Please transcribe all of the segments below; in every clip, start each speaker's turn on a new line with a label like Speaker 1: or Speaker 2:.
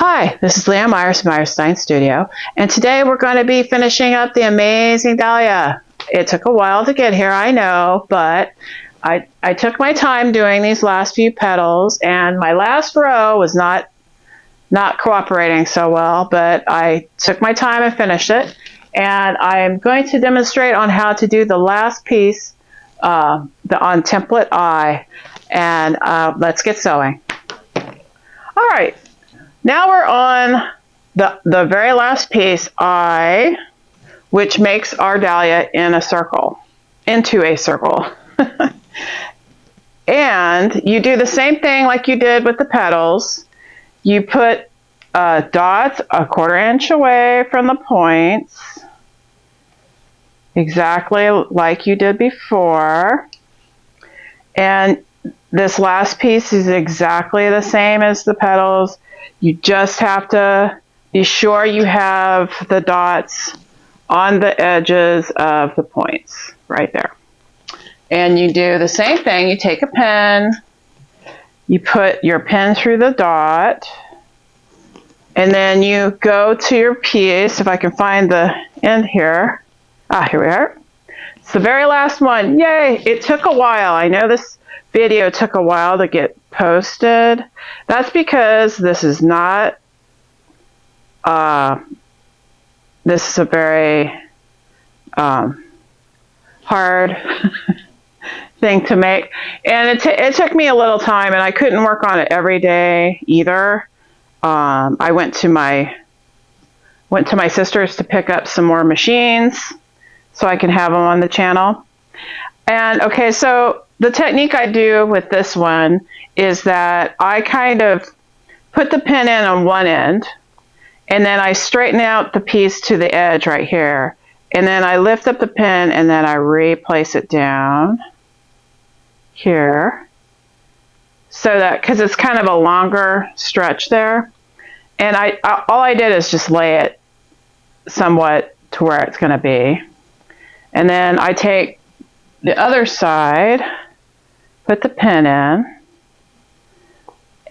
Speaker 1: Hi, this is Leanne Myers from Myers Design Studio, and today we're going to be finishing up the Amazing Dahlia. It took a while to get here, I know, but I took my time doing these last few petals, and my last row was not cooperating so well, but I took my time and finished it, and I'm going to demonstrate on how to do the last piece on template I, and let's get sewing. All right. Now we're on the very last piece, I, which makes our dahlia into a circle. And you do the same thing like you did with the petals. You put dots a 1/4 inch away from the points, exactly like you did before. And this last piece is exactly the same as the petals. You just have to be sure you have the dots on the edges of the points right there. And you do the same thing. You take a pen, you put your pen through the dot, and then you go to your piece. If I can find the end here. Here we are. It's the very last one. Yay! It took a while. I know this video took a while to get posted. That's because this is not this is a very hard thing to make, and it took me a little time, and I couldn't work on it every day either. I went to my sister's to pick up some more machines so I can have them on the channel. And okay, so the technique I do with this one is that I kind of put the pin in on one end, and then I straighten out the piece to the edge right here, and then I lift up the pin, and then I replace it down here, so that, because it's kind of a longer stretch there, and all I did is just lay it somewhat to where it's going to be, and then I take the other side, put the pin in,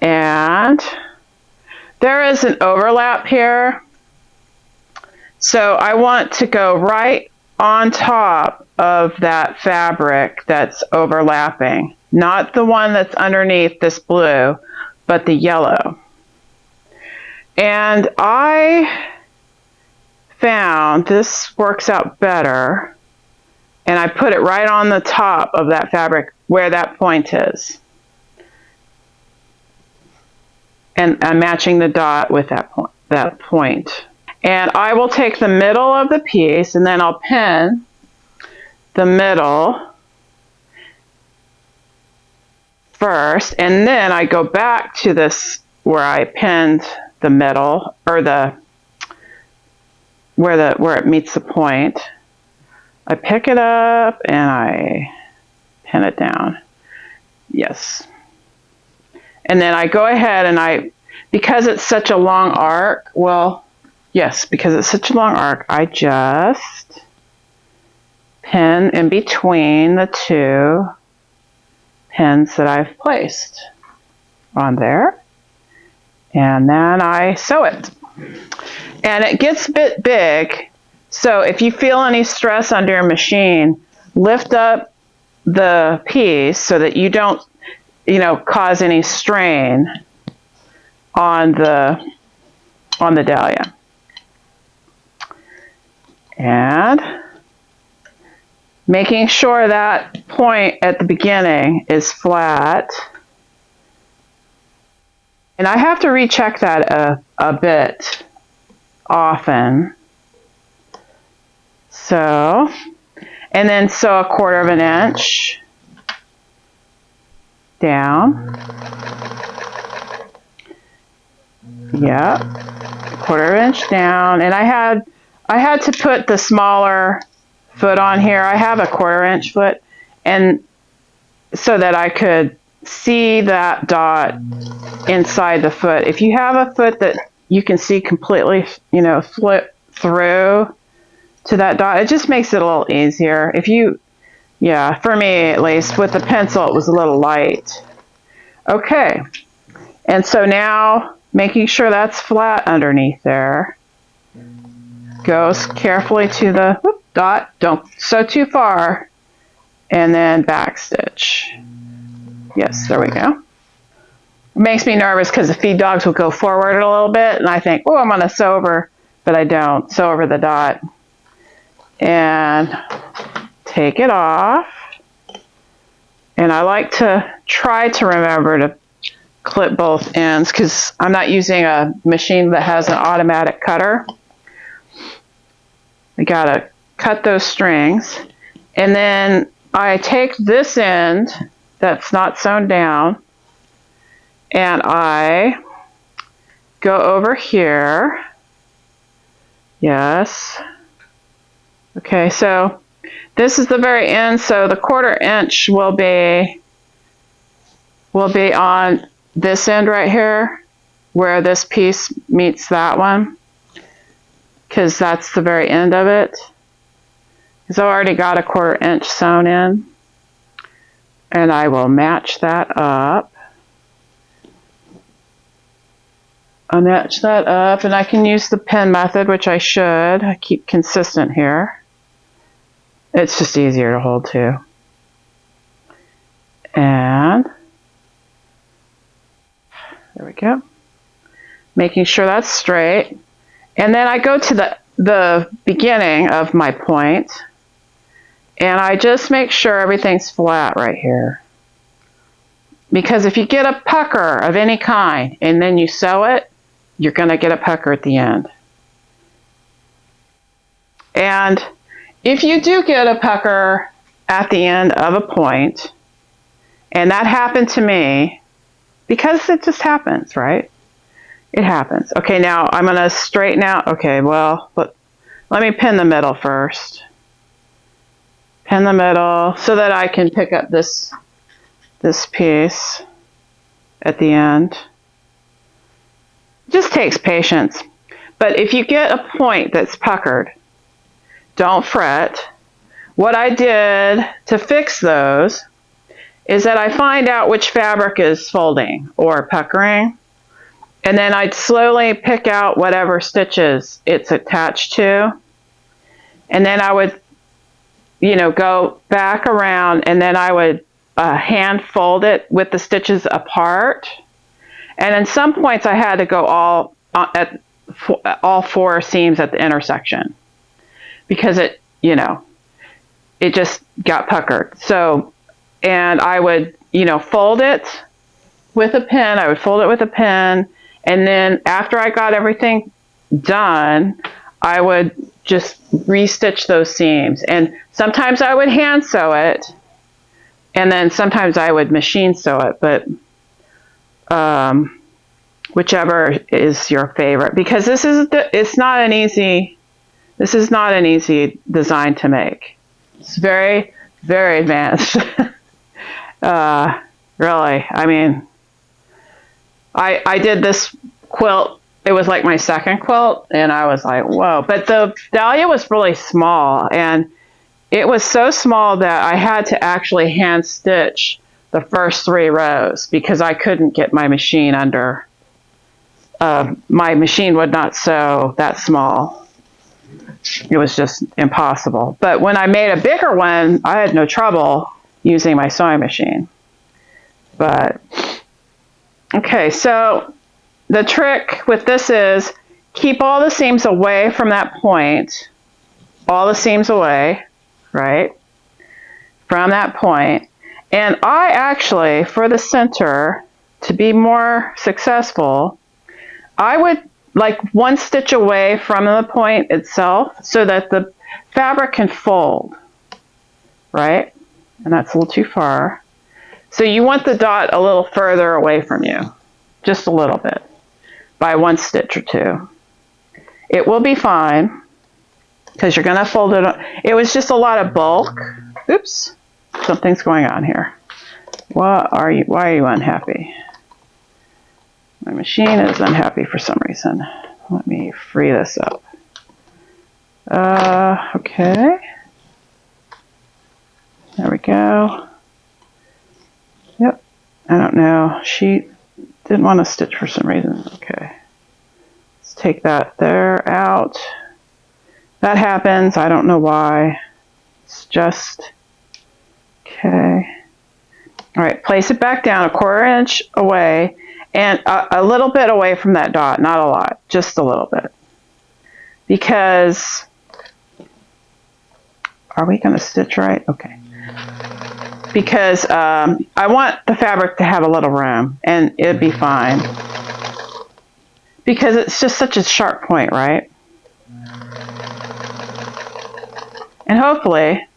Speaker 1: and there is an overlap here. So I want to go right on top of that fabric that's overlapping, not the one that's underneath this blue, but the yellow. And I found this works out better, and I put it right on the top of that fabric where that point is. And I'm matching the dot with that point. And I will take the middle of the piece, and then I'll pin the middle first, and then I go back to this where I pinned the middle, or where it meets the point. I pick it up and I pin it down. Yes. And then I go ahead and because it's such a long arc, because it's such a long arc, I just pin in between the two pins that I've placed on there. And then I sew it. And it gets a bit big, so if you feel any stress under your machine, lift up the piece so that you don't cause any strain on the dahlia. And making sure that point at the beginning is flat. And I have to recheck that a bit often. So, and then sew a 1/4 inch down. Yeah, 1/4 inch down. And I had to put the smaller foot on here. I have a 1/4 inch foot, and so that I could see that dot inside the foot. If you have a foot that you can see completely, flip through to that dot, it just makes it a little easier. For me at least, with the pencil it was a little light. Okay, and so now making sure that's flat underneath there. Go carefully to the dot, don't sew too far, and then back stitch. Yes, there we go. It makes me nervous because the feed dogs will go forward a little bit, and I think, oh, I'm going to sew over, but I don't. Sew over the dot. And take it off. And I like to try to remember to clip both ends because I'm not using a machine that has an automatic cutter. I gotta cut those strings, and then I take this end that's not sewn down, and I go over here. Yes. Okay, so this is the very end, so the 1/4 inch will be on this end right here, where this piece meets that one, because that's the very end of it. Because I already got a 1/4 inch sewn in, and I will match that up. I'll match that up, and I can use the pin method, which I should. I keep consistent here. It's just easier to hold too. And there we go. Making sure that's straight. And then I go to the beginning of my point, and I just make sure everything's flat right here. Because if you get a pucker of any kind and then you sew it, you're going to get a pucker at the end. And if you do get a pucker at the end of a point, and that happened to me, because it just happens, right? It happens. Okay, now I'm going to straighten out. Okay, well, let me pin the middle first. Pin the middle so that I can pick up this piece at the end. It just takes patience. But if you get a point that's puckered, don't fret. What I did to fix those is that I find out which fabric is folding or puckering, and then I'd slowly pick out whatever stitches it's attached to, and then I would, go back around, and then I would hand fold it with the stitches apart. And at some points I had to go all 4 seams at the intersection because it just got puckered. So, and I would, fold it with a pin. I would fold it with a pin, and then after I got everything done, I would just restitch those seams. And sometimes I would hand sew it, and then sometimes I would machine sew it, but whichever is your favorite, because this is not an easy design to make. It's very, very advanced. Really, I mean, I did this quilt. It was like my second quilt, and I was like, whoa. But the dahlia was really small, and it was so small that I had to actually hand stitch the first 3 rows because I couldn't get my machine under. My machine would not sew that small. It was just impossible. But when I made a bigger one, I had no trouble using my sewing machine. But, okay, so the trick with this is keep all the seams away from that point. All the seams away, right, from that point. And I actually, for the center, to be more successful, I would like 1 stitch away from the point itself so that the fabric can fold, right? And that's a little too far. So you want the dot a little further away from you, just a little bit, by 1 stitch or 2. It will be fine because you're going to fold it. It was just a lot of bulk. Oops, something's going on here. Why are you unhappy? My machine is unhappy for some reason. Let me free this up. Okay. There we go. Yep. I don't know. didn't want to stitch for some reason. Okay. Let's take that there out. That happens. I don't know why. It's just, okay. All right, place it back down 1/4 inch away and a little bit away from that dot, not a lot, just a little bit. Because, are we going to stitch right? Okay. Because I want the fabric to have a little room, and it'd be fine. Because it's just such a sharp point, right? And hopefully,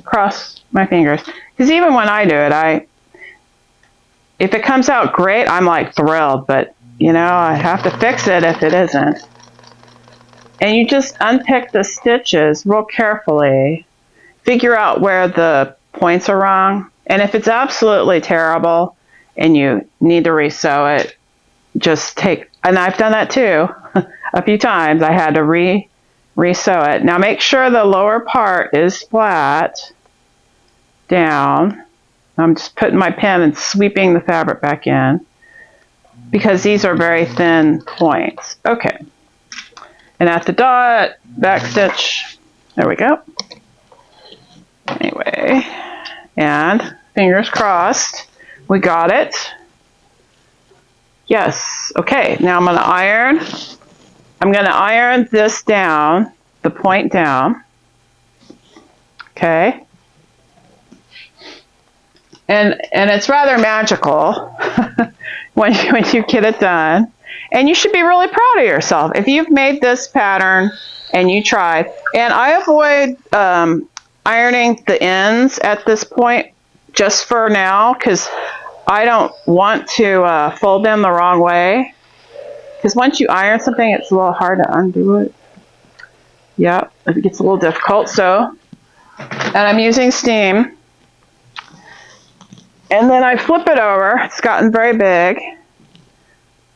Speaker 1: cross my fingers, because even when I do it, if it comes out great, I'm like thrilled, but you know, I have to fix it if it isn't. And you just unpick the stitches real carefully, figure out where the points are wrong, and if it's absolutely terrible and you need to resew it, just take, and I've done that too a few times. I had to resew it. Now make sure the lower part is flat down. I'm just putting my pen and sweeping the fabric back in because these are very thin points. Okay. And at the dot, back stitch. There we go. Anyway, and fingers crossed, we got it. Yes. Okay, now I'm going to iron. I'm going to iron this down, the point down. Okay. And it's rather magical when you get it done. And you should be really proud of yourself. If you've made this pattern and you tried, and I avoid ironing the ends at this point just for now because I don't want to fold them the wrong way. Because once you iron something, it's a little hard to undo it. Yep, it gets a little difficult. So, and I'm using steam. And then I flip it over. It's gotten very big.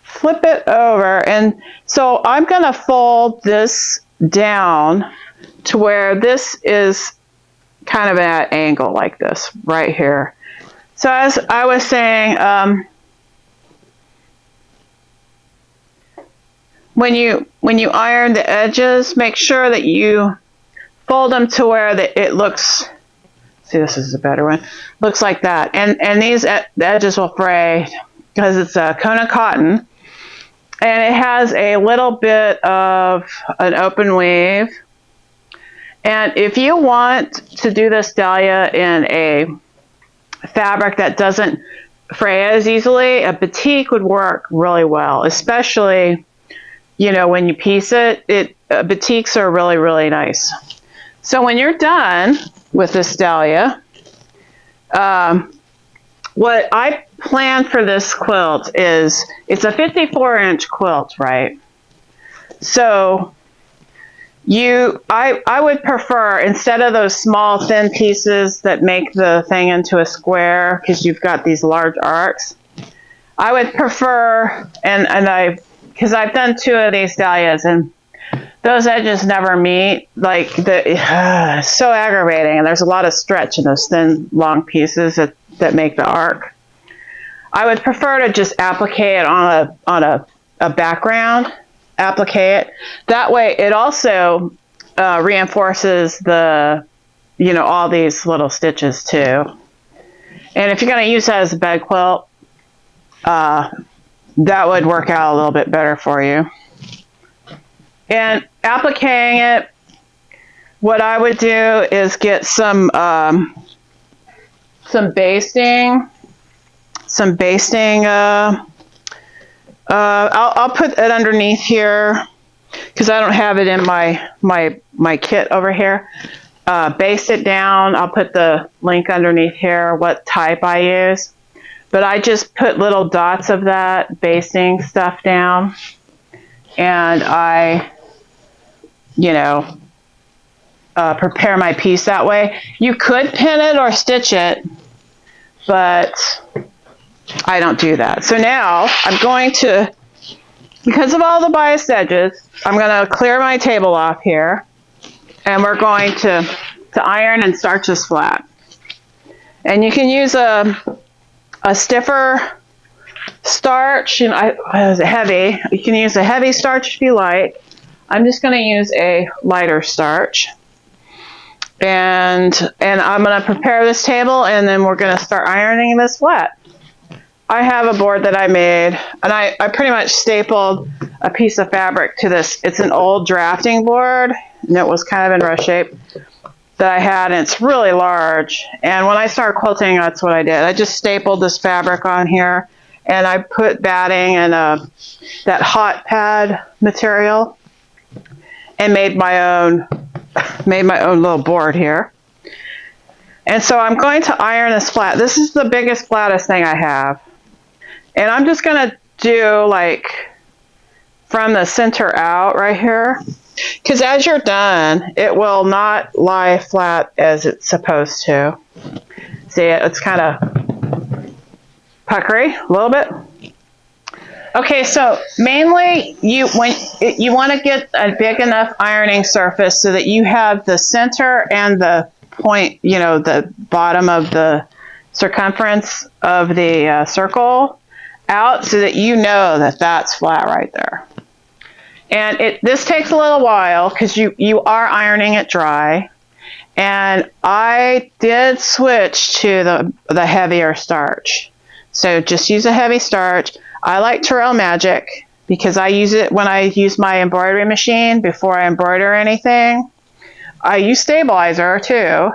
Speaker 1: Flip it over. And so I'm going to fold this down to where this is kind of at an angle like this right here. So as I was saying, when you iron the edges, make sure that you fold them to where it looks. See, this is a better one. Looks like that. And these the edges will fray because it's a Kona cotton. And it has a little bit of an open weave. And if you want to do this dahlia in a fabric that doesn't fray as easily, a batik would work really well, especially, you know, when you piece it. Batiks are really, really nice. So when you're done with this dahlia, what I plan for this quilt is, it's a 54-inch quilt, right? So I would prefer, instead of those small thin pieces that make the thing into a square because you've got these large arcs, I would prefer, because I've done 2 of these dahlias and those edges never meet, like so aggravating, and there's a lot of stretch in those thin long pieces that make the arc. I would prefer to just applique it on a background, applique it. That way it also reinforces the, you know, all these little stitches too. And if you're going to use that as a bed quilt, that would work out a little bit better for you. And appliquing it, what I would do is get some basting. I'll put it underneath here because I don't have it in my kit over here. Baste it down. I'll put the link underneath here what type I use. But I just put little dots of that basting stuff down, and I, you know, prepare my piece that way. You could pin it or stitch it, but I don't do that. So now I'm going to, because of all the biased edges, I'm going to clear my table off here, and we're going to iron and starch this flat. And you can use a stiffer starch, and heavy. You can use a heavy starch if you like. I'm just going to use a lighter starch. And I'm going to prepare this table, and then we're going to start ironing this flat. I have a board that I made, and I pretty much stapled a piece of fabric to this. It's an old drafting board, and it was kind of in rough shape that I had, and it's really large. And when I started quilting, that's what I did. I just stapled this fabric on here, and I put batting and that hot pad material, and made my own little board here. And so I'm going to iron this flat. This is the biggest, flattest thing I have. And I'm just going to do like from the center out right here. Because as you're done, it will not lie flat as it's supposed to. See, it's kind of puckery a little bit. Okay, so mainly you want to get a big enough ironing surface so that you have the center and the point, the bottom of the circumference of the circle out, so that you know that that's flat right there. And this takes a little while because you are ironing it dry. And I did switch to the heavier starch. So just use a heavy starch. I like Terrell Magic because I use it when I use my embroidery machine before I embroider anything. I use stabilizer too,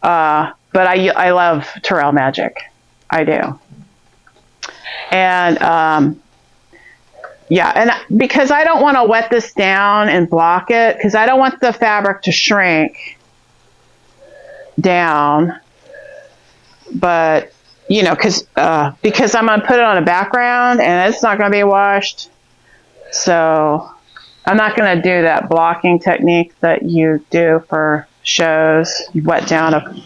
Speaker 1: but I love Terrell Magic. I do. And yeah, and because I don't want to wet this down and block it, because I don't want the fabric to shrink down, but because I'm going to put it on a background and it's not going to be washed, so I'm not going to do that blocking technique that you do for shows. You wet down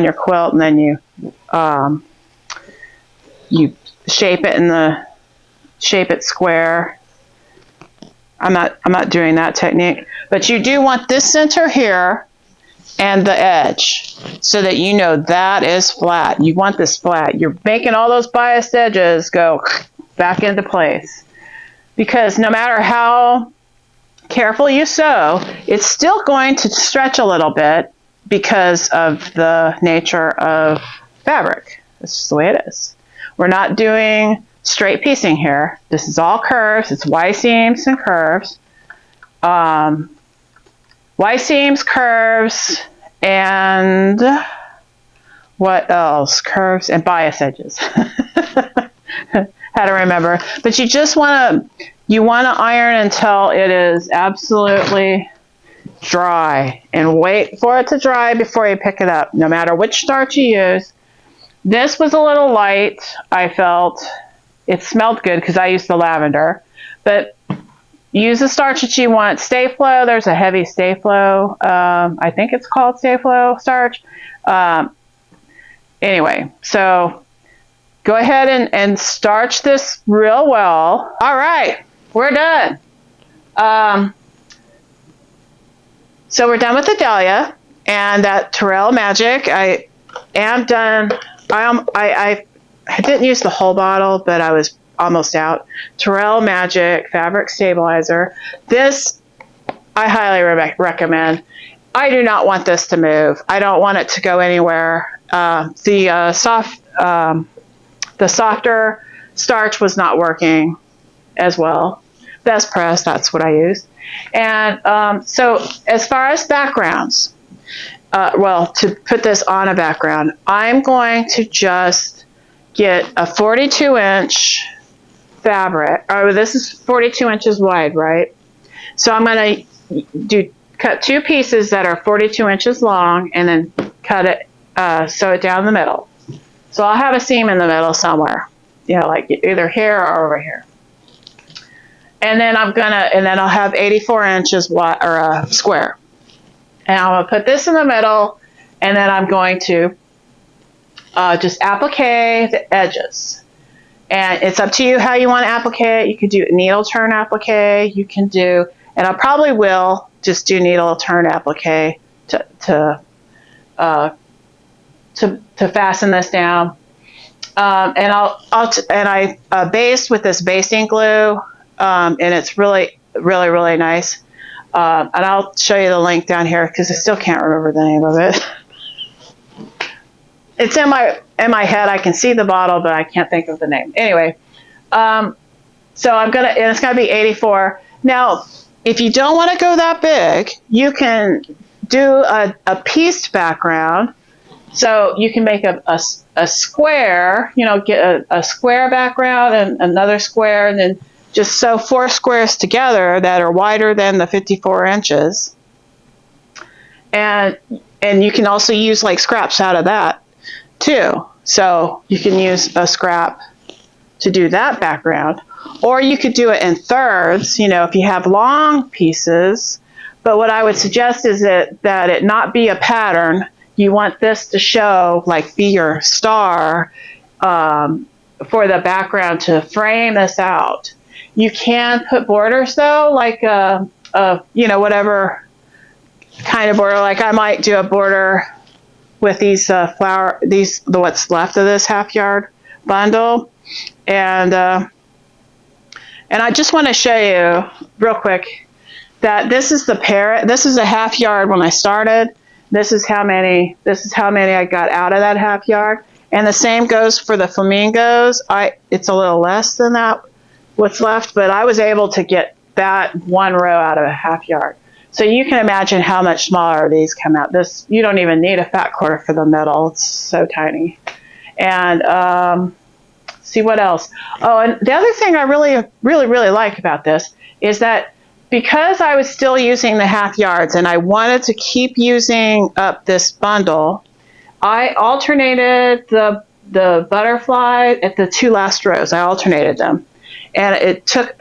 Speaker 1: your quilt, and then you shape it square. I'm not doing that technique, but you do want this center here and the edge, so that you know that is flat. You want this flat. You're making all those biased edges go back into place, because no matter how careful you sew, it's still going to stretch a little bit because of the nature of fabric. That's just the way it is. We're not doing straight piecing here. This is all curves. It's Y seams and curves. Y seams, curves, and what else? Curves and bias edges. How to remember. But you just want to iron until it is absolutely dry, and wait for it to dry before you pick it up, no matter which starch you use. This was a little light, I felt. It smelled good because I used the lavender, but use the starch that you want. Stay Flow, there's a heavy Stay Flow. I think it's called Stay Flow starch. Anyway, so go ahead and starch this real well. All right, we're done. So we're done with the Dahlia and that Terrell Magic. I am done. I didn't use the whole bottle, but I was almost out. Terrell Magic Fabric Stabilizer. This I highly recommend. I do not want this to move. I don't want it to go anywhere. The softer starch was not working as well. Best Press, that's what I used. And so as far as backgrounds, to put this on a background, I'm going to just get a 42-inch fabric. Oh, this is 42 inches wide, right? So I'm going to cut two pieces that are 42 inches long, and then cut it, sew it down the middle. So I'll have a seam in the middle somewhere, like either here or over here. And then I'll have 84 inches wide, or square. And I'm going to put this in the middle, and then I'm going to just applique the edges. And it's up to you how you want to applique it. You could do needle turn applique. You can do, and I probably will just do needle turn applique to fasten this down. And I based with this basting glue, and it's really, really, really nice. And I'll show you the link down here because I still can't remember the name of it. It's in my head. I can see the bottle, but I can't think of the name. Anyway, so and it's gonna be 84. Now, if you don't want to go that big, you can do a pieced background. So you can make a square, get a square background and another square, and then just sew 4 squares together that are wider than the 54 inches. And you can also use like scraps out of that too. So you can use a scrap to do that background. Or you could do it in thirds, if you have long pieces. But what I would suggest is that it not be a pattern. You want this to show, like, be your star for the background to frame this out. You can put borders, though, like, whatever kind of border. Like, I might do a border with these what's left of this half yard bundle. And I just want to show you real quick that this is the parrot. This is a half yard when I started. This is how many I got out of that half yard. And the same goes for the flamingos. It's a little less than that, what's left, but I was able to get that one row out of a half yard. So you can imagine how much smaller these come out. You don't even need a fat quarter for the middle. It's so tiny. And see what else. Oh, and the other thing I really, really, really like about this is that because I was still using the half yards and I wanted to keep using up this bundle, I alternated the butterfly at the 2 last rows. I alternated them. And it took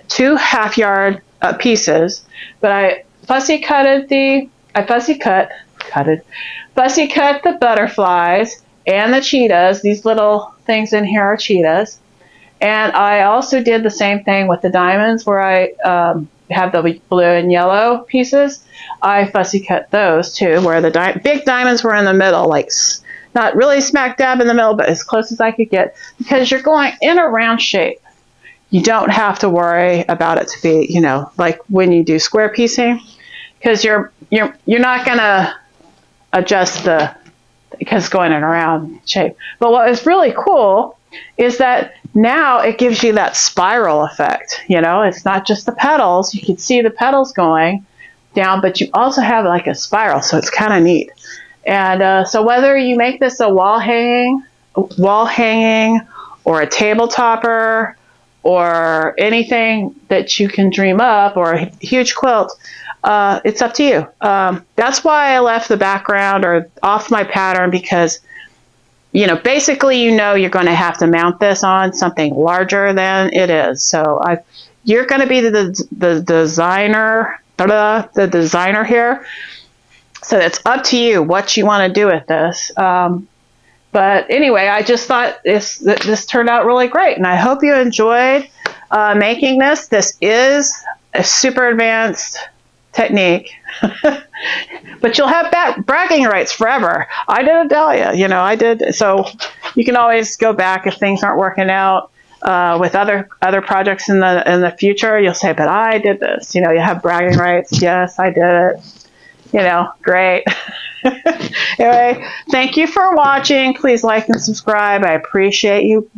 Speaker 1: 2 half yard pieces, but I fussy cut the butterflies and the cheetahs. These little things in here are cheetahs. And I also did the same thing with the diamonds where I have the blue and yellow pieces. I fussy cut those too, where the big diamonds were in the middle, like not really smack dab in the middle, but as close as I could get, because you're going in a round shape. You don't have to worry about it to be, like when you do square piecing, because you're not going to adjust because it's going in a round shape. But what is really cool is that now it gives you that spiral effect. It's not just the petals. You can see the petals going down, but you also have like a spiral, so it's kind of neat. And so whether you make this a wall hanging, or a table topper, or anything that you can dream up, or a huge quilt, it's up to you. That's why I left the background or off my pattern, because basically, you're going to have to mount this on something larger than it is. So you're going to be the designer here. So it's up to you what you want to do with this. But anyway, I just thought this turned out really great, and I hope you enjoyed making this. This is a super advanced technique, but you'll have bragging rights forever. I did a dahlia, I did. So you can always go back if things aren't working out with other projects in the future. You'll say, but I did this. You have bragging rights. Yes, I did it. Great. Anyway, thank you for watching. Please like and subscribe. I appreciate you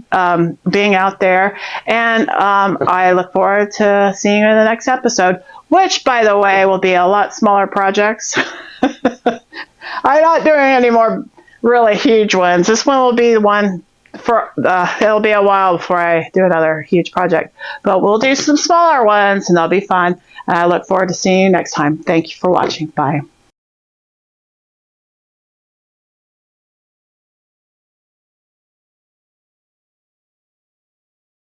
Speaker 1: being out there, and I look forward to seeing you in the next episode, which, by the way, will be a lot smaller projects. I'm not doing any more really huge ones. This one will be one for, it'll be a while before I do another huge project, but we'll do some smaller ones, and they'll be fun. I look forward to seeing you next time. Thank you for watching. Bye.